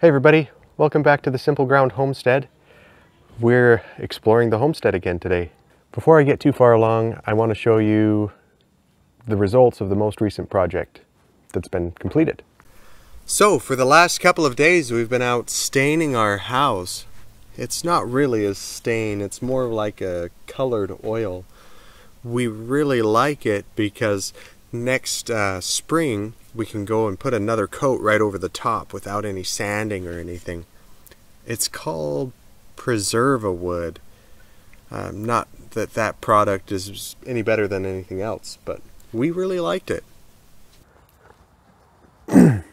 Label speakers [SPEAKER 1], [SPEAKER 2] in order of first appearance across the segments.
[SPEAKER 1] Hey everybody, welcome back to the Simple Ground Homestead. We're exploring the homestead again today. Before I get too far along, I want to show you the results of the most recent project that's been completed. So for the last couple of days we've been out staining our house. It's not really a stain, it's more like a colored oil. We really like it because next spring we can go and put another coat right over the top without any sanding or anything. It's called Preserva wood. Not that that product is any better than anything else, but we really liked it. Going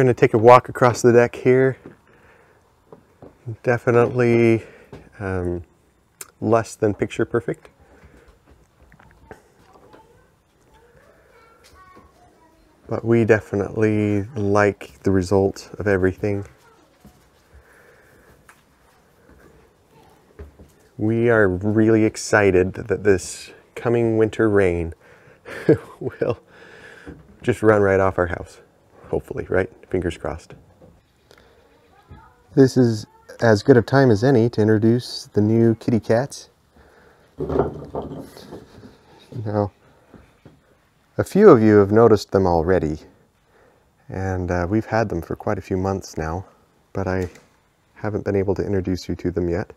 [SPEAKER 1] to take a walk across the deck here. Definitely less than picture perfect. But we definitely like the result of everything. We are really excited that this coming winter rain will just run right off our house. Hopefully, right? Fingers crossed. This is as good a time as any to introduce the new kitty cats. Now, a few of you have noticed them already, and we've had them for quite a few months now, but I haven't been able to introduce you to them yet.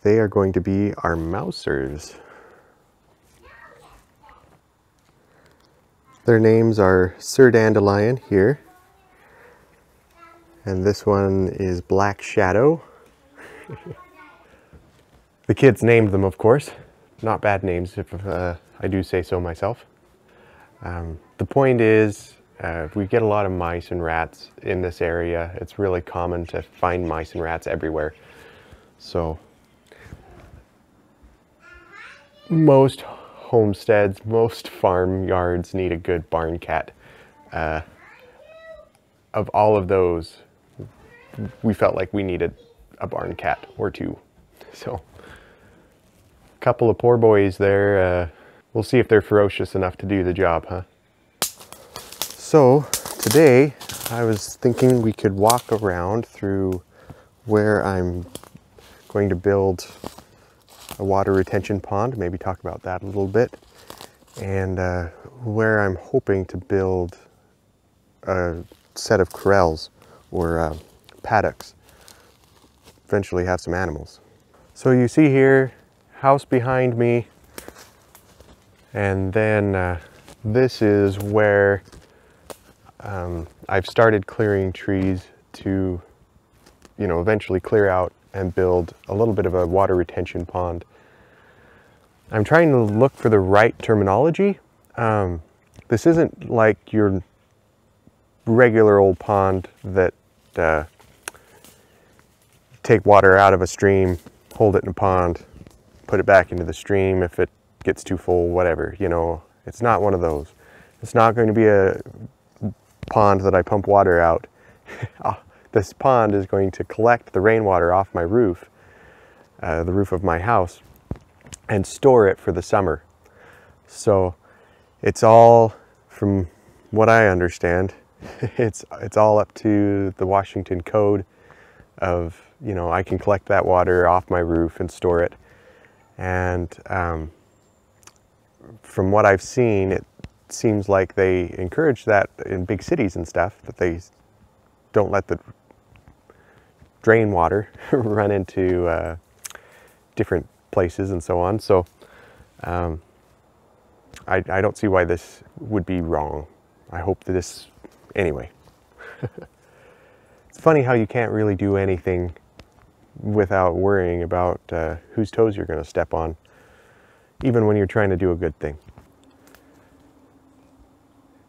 [SPEAKER 1] They are going to be our mousers. Their names are Sir Dandelion here, and this one is Black Shadow. The kids named them, of course. Not bad names, if I do say so myself. The point is, we get a lot of mice and rats in this area. It's really common to find mice and rats everywhere. So most homesteads, most farmyards need a good barn cat. Of all of those, we felt like we needed a barn cat or two. So couple of poor boys there. We'll see if they're ferocious enough to do the job, huh? So today I was thinking we could walk around through where I'm going to build a water retention pond, maybe talk about that a little bit, and where I'm hoping to build a set of corrals or paddocks, eventually have some animals. So you see here, house behind me, and then this is where I've started clearing trees to, you know, eventually clear out and build a little bit of a water retention pond. I'm trying to look for the right terminology. This isn't like your regular old pond that take water out of a stream, hold it in a pond, put it back into the stream if it gets too full, whatever, you know. It's not one of those. It's not going to be a pond that I pump water out. This pond is going to collect the rainwater off my roof, the roof of my house, and store it for the summer. So it's all, from what I understand, it's all up to the Washington Code of, you know, I can collect that water off my roof and store it. And from what I've seen, it seems like they encourage that in big cities and stuff, that they don't let the drain water run into different places and so on. So I don't see why this would be wrong. I hope that this, anyway. It's funny how you can't really do anything without worrying about whose toes you're going to step on, even when you're trying to do a good thing.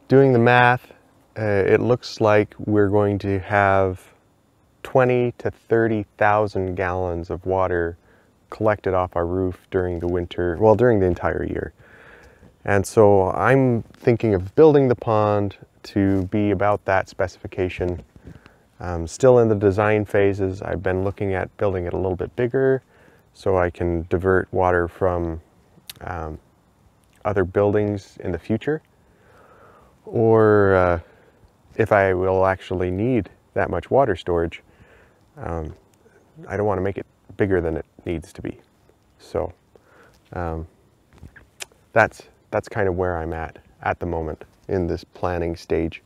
[SPEAKER 1] Doing the math, it looks like we're going to have 20 to 30,000 gallons of water collected off our roof during the winter, well, during the entire year. And so I'm thinking of building the pond to be about that specification. Still in the design phases. I've been looking at building it a little bit bigger so I can divert water from other buildings in the future, or if I will actually need that much water storage, I don't want to make it bigger than it needs to be. So that's kind of where I'm at the moment in this planning stage.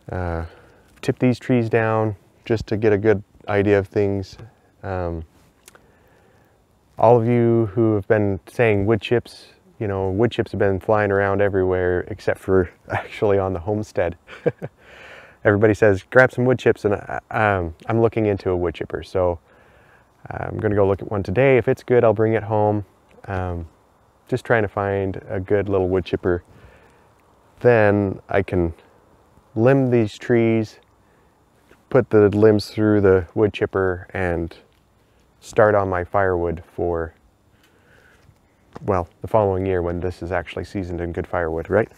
[SPEAKER 1] Tip these trees down just to get a good idea of things. All of you who have been saying wood chips, you know, wood chips have been flying around everywhere except for actually on the homestead. Everybody says grab some wood chips, and I'm looking into a wood chipper, so I'm gonna go look at one today. If it's good, I'll bring it home. Just trying to find a good little wood chipper. Then I can limb these trees, put the limbs through the wood chipper, and start on my firewood for, well, the following year when this is actually seasoned in good firewood, right?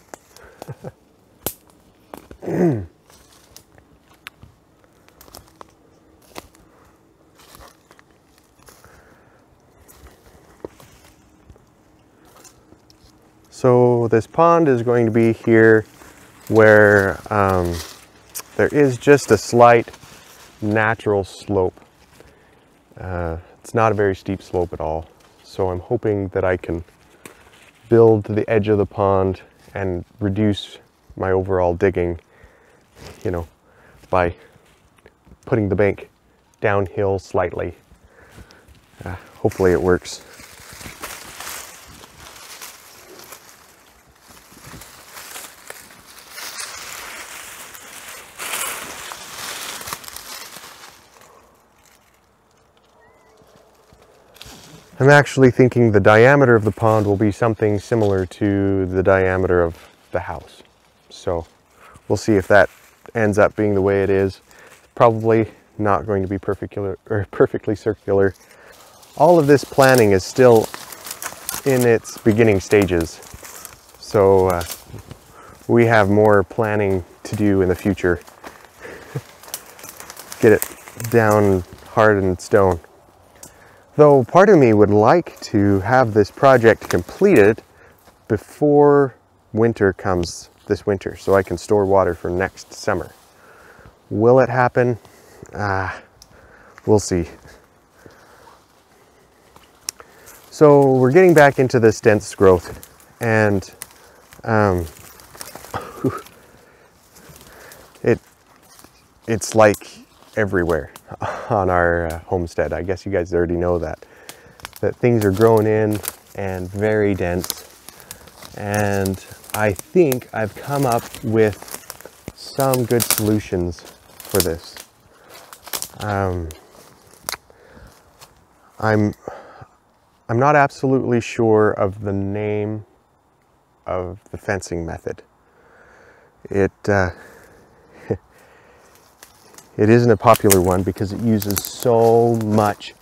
[SPEAKER 1] So this pond is going to be here where there is just a slight natural slope. It's not a very steep slope at all. So I'm hoping that I can build to the edge of the pond and reduce my overall digging, you know, by putting the bank downhill slightly. Hopefully it works. I'm actually thinking the diameter of the pond will be something similar to the diameter of the house. So we'll see if that ends up being the way it is. Probably not going to be perfectly circular. All of this planning is still in its beginning stages. So we have more planning to do in the future. Get it down hard in stone. Though part of me would like to have this project completed before winter comes this winter, so I can store water for next summer. Will it happen? We'll see. So we're getting back into this dense growth, and it's like everywhere on our homestead. I guess you guys already know that things are growing in and very dense, and I think I've come up with some good solutions for this. I'm not absolutely sure of the name of the fencing method. It isn't a popular one because it uses so much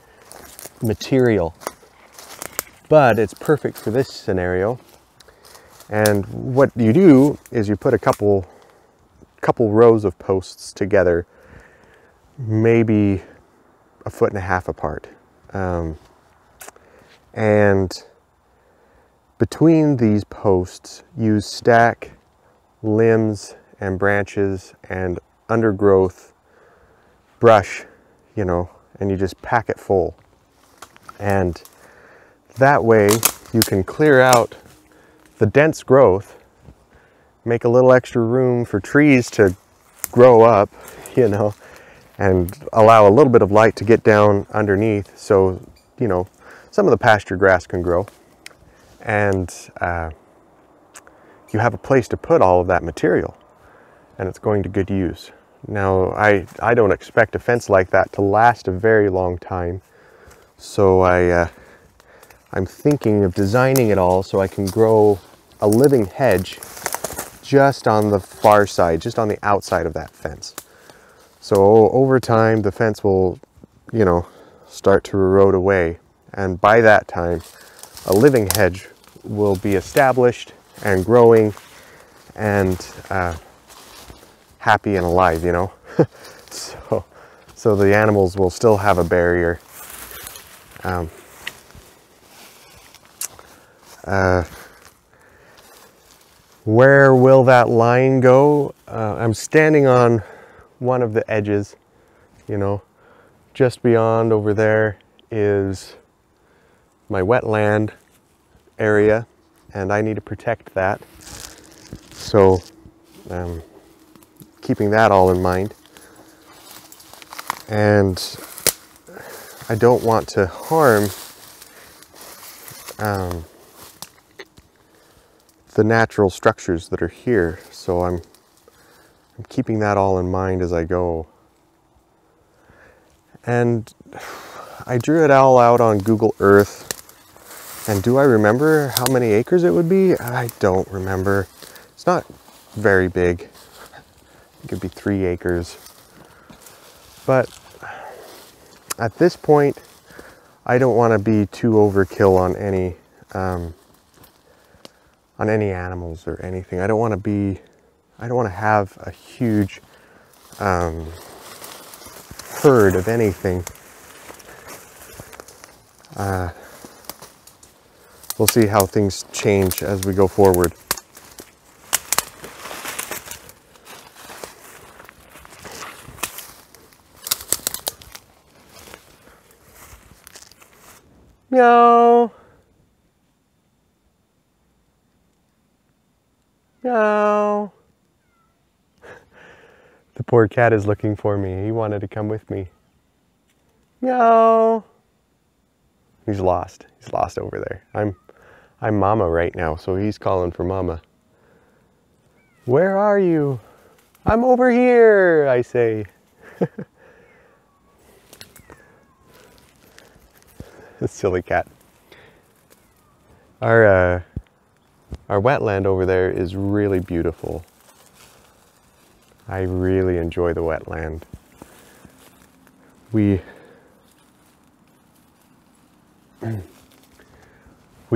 [SPEAKER 1] material, but it's perfect for this scenario. And what you do is you put a couple rows of posts together, maybe 1.5 feet apart, and between these posts you stack limbs and branches and undergrowth, brush, you know, and you just pack it full. And that way you can clear out the dense growth, make a little extra room for trees to grow up, you know, and allow a little bit of light to get down underneath, so, you know, some of the pasture grass can grow. And you have a place to put all of that material, and it's going to good use. Now, I don't expect a fence like that to last a very long time, so I'm thinking of designing it all so I can grow a living hedge just on the far side, just on the outside of that fence. So over time, the fence will, you know, start to erode away, and by that time, a living hedge will be established and growing and happy and alive, you know. so the animals will still have a barrier. Where will that line go? I'm standing on one of the edges, you know, just beyond over there is my wetland area, and I need to protect that. So keeping that all in mind. And I don't want to harm the natural structures that are here. So I'm keeping that all in mind as I go. And I drew it all out on Google Earth. And do I remember how many acres it would be? I don't remember. It's not very big. It could be 3 acres. But at this point, I don't want to be too overkill on any animals or anything. I don't want to have a huge herd of anything. We'll see how things change as we go forward. Meow. Meow. The poor cat is looking for me. He wanted to come with me. Meow. He's lost. He's lost over there. I'm Mama right now, so he's calling for Mama. Where are you? I'm over here, I say. This silly cat. Our wetland over there is really beautiful. I really enjoy the wetland. We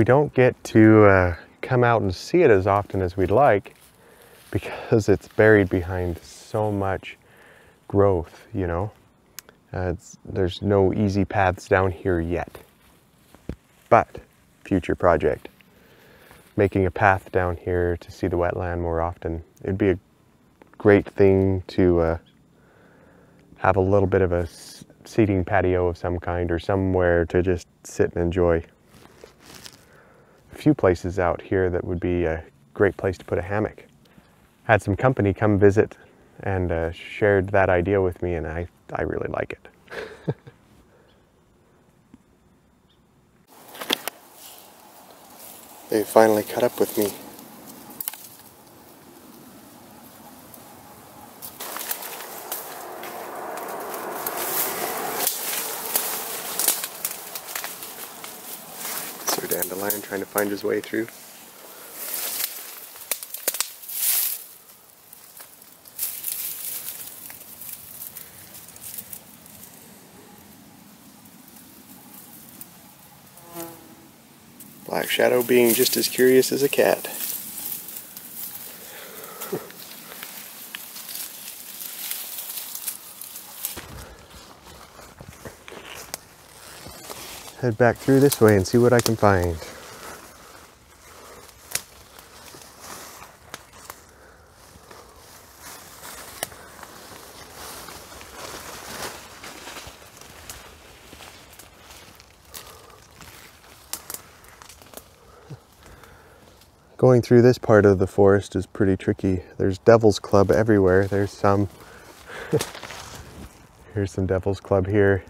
[SPEAKER 1] don't get to come out and see it as often as we'd like because it's buried behind so much growth, you know. There's no easy paths down here yet. But, future project. Making a path down here to see the wetland more often. It'd be a great thing to have a little bit of a seating patio of some kind or somewhere to just sit and enjoy. A few places out here that would be a great place to put a hammock. Had some company come visit and shared that idea with me, and I really like it. They finally caught up with me. Sir Dandelion trying to find his way through. Black Shadow being just as curious as a cat. Head back through this way and see what I can find. Going through this part of the forest is pretty tricky. There's Devil's Club everywhere. There's some. Here's some Devil's Club here.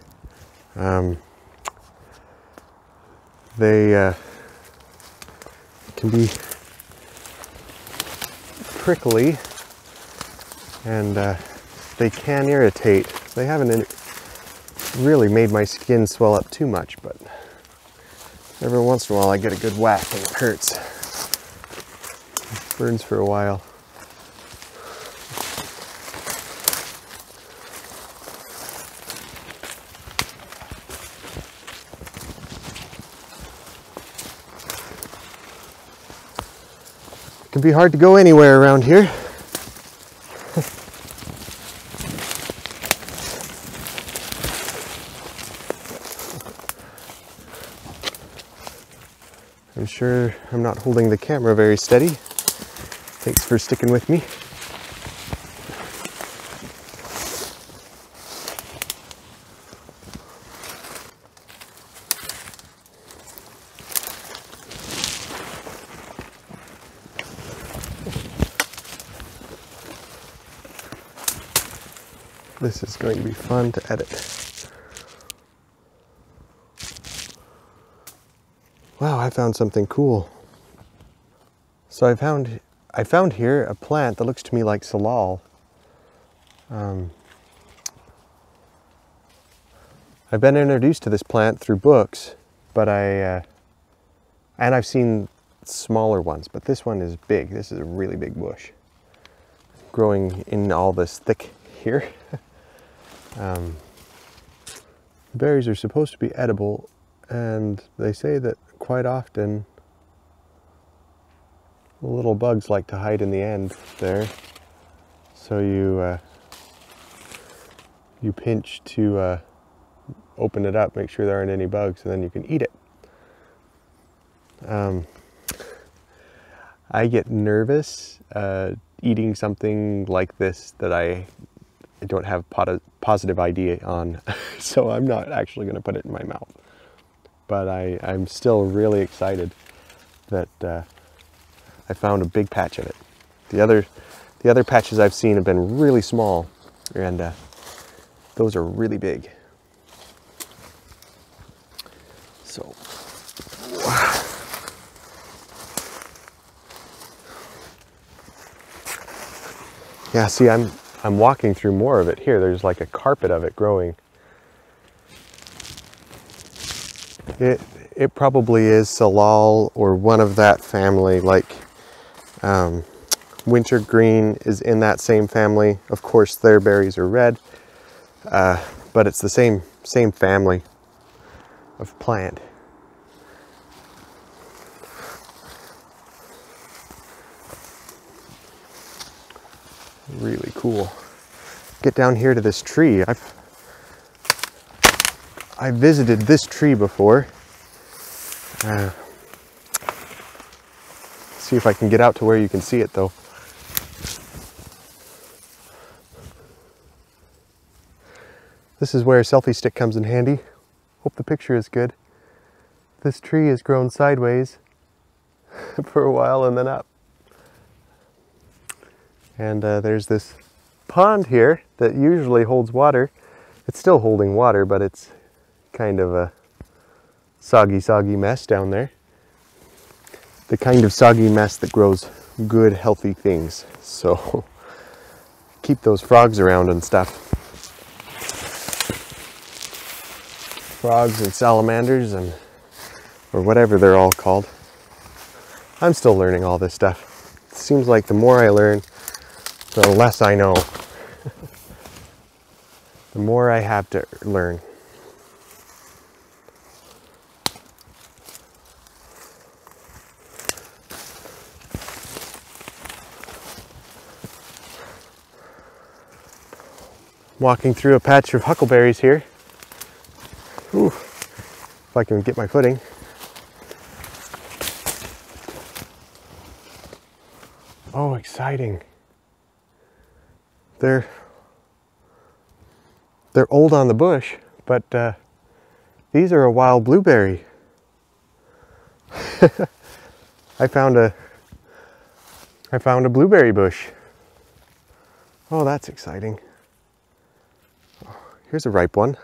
[SPEAKER 1] They can be prickly and they can irritate. They haven't really made my skin swell up too much, but every once in a while I get a good whack and it hurts. Burns for a while. It can be hard to go anywhere around here. I'm sure I'm not holding the camera very steady. Thanks for sticking with me. This is going to be fun to edit. Wow, I found something cool. So I found here a plant that looks to me like salal. I've been introduced to this plant through books, but and I've seen smaller ones, but this one is big. This is a really big bush growing in all this thick here. The berries are supposed to be edible, and they say that quite often the little bugs like to hide in the end there. So you pinch to open it up, make sure there aren't any bugs, and then you can eat it. I get nervous eating something like this that I don't have positive idea on, so I'm not actually going to put it in my mouth. But I'm still really excited that I found a big patch of it. The other patches I've seen have been really small, and those are really big. So yeah, see, I'm walking through more of it here. There's like a carpet of it growing. It probably is salal or one of that family, like wintergreen is in that same family. Of course, their berries are red, but it's the same family of plant. Really cool. Get down here to this tree. I visited this tree before. See if I can get out to where you can see it though. This is where a selfie stick comes in handy. Hope the picture is good. This tree has grown sideways for a while and then up. And there's this pond here that usually holds water. It's still holding water, but it's kind of a soggy mess down there. The kind of soggy mess that grows good, healthy things. So keep those frogs around and stuff. Frogs and salamanders and or whatever they're all called. I'm still learning all this stuff. It seems like the more I learn, the less I know. The more I have to learn. Walking through a patch of huckleberries here. Ooh, if I can get my footing. Oh, exciting. They're old on the bush, but these are a wild blueberry. I found a blueberry bush. Oh, that's exciting. Here's a ripe one.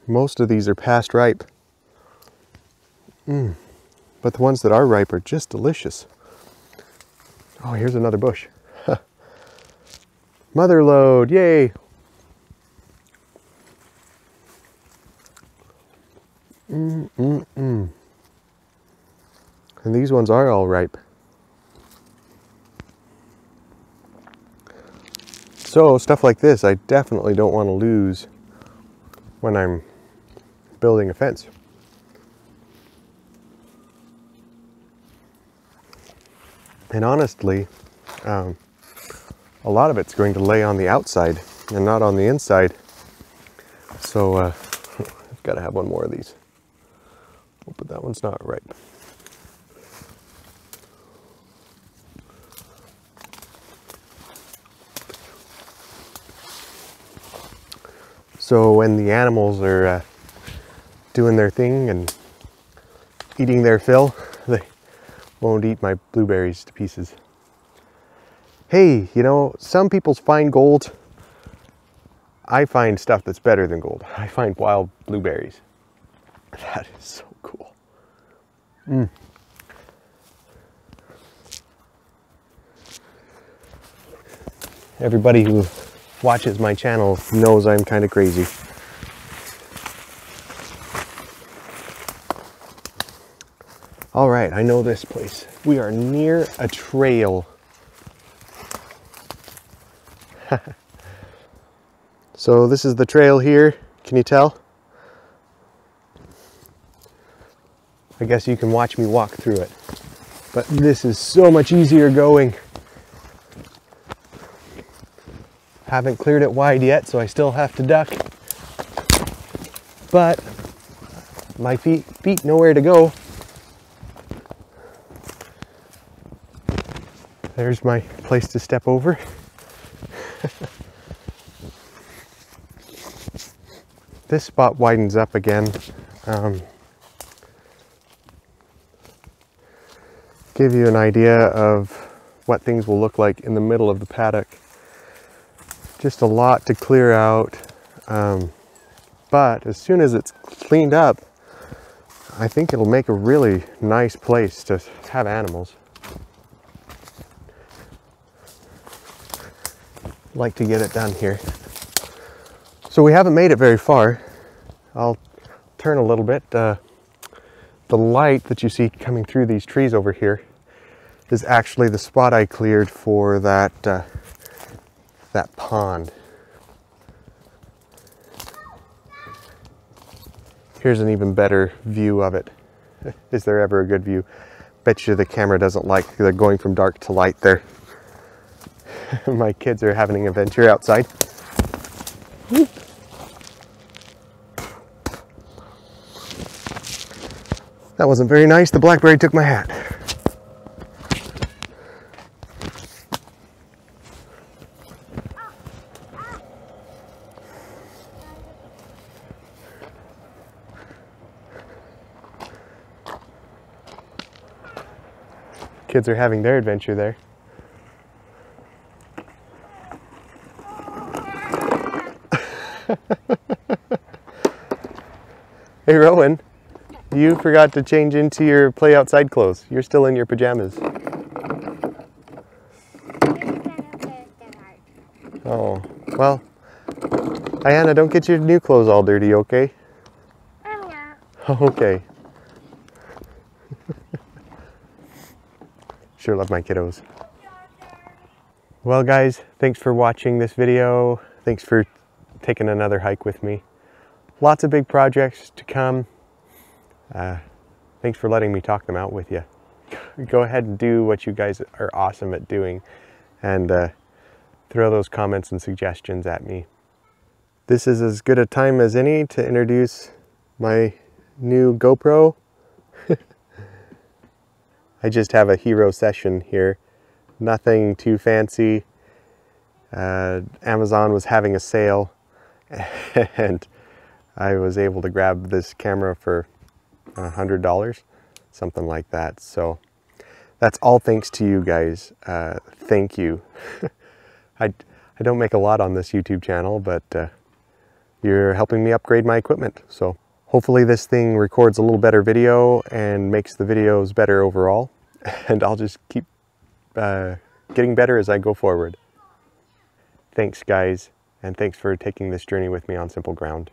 [SPEAKER 1] Most of these are past ripe. But the ones that are ripe are just delicious. Oh, here's another bush. Mother lode, yay! And these ones are all ripe. So stuff like this I definitely don't want to lose when I'm building a fence. And honestly, a lot of it's going to lay on the outside and not on the inside. So I've got to have one more of these. Oh, but that one's not ripe. So when the animals are doing their thing and eating their fill, they won't eat my blueberries to pieces. Hey, you know, some people find gold. I find stuff that's better than gold. I find wild blueberries. That is so cool. Everybody who watches my channel knows I'm kind of crazy. All right, I know this place. We are near a trail. So this is the trail here. Can you tell? I guess you can watch me walk through it. But this is so much easier going. Haven't cleared it wide yet, so I still have to duck. But my feet know where to go. There's my place to step over. This spot widens up again. Give you an idea of what things will look like in the middle of the paddock. Just a lot to clear out. But as soon as it's cleaned up, I think it'll make a really nice place to have animals. Like to get it done here. So we haven't made it very far. I'll turn a little bit. The light that you see coming through these trees over here is actually the spot I cleared for that pond. Here's an even better view of it. Is there ever a good view? Bet you the camera doesn't like the going from dark to light there. My kids are having an adventure outside. That wasn't very nice. The blackberry took my hat. Kids are having their adventure there. Hey Rowan, you forgot to change into your play outside clothes. You're still in your pajamas. Oh, well, Diana, don't get your new clothes all dirty, okay? Okay. Sure love my kiddos. Well guys, thanks for watching this video. Thanks for taking another hike with me. Lots of big projects to come. Thanks for letting me talk them out with you. Go ahead and do what you guys are awesome at doing and throw those comments and suggestions at me. This is as good a time as any to introduce my new GoPro. I just have a hero session here. Nothing too fancy. Amazon was having a sale and I was able to grab this camera for $100, something like that. So that's all thanks to you guys. Thank you. I don't make a lot on this YouTube channel, but you're helping me upgrade my equipment. So hopefully this thing records a little better video and makes the videos better overall. And I'll just keep getting better as I go forward. Thanks guys, and thanks for taking this journey with me on Simple Ground.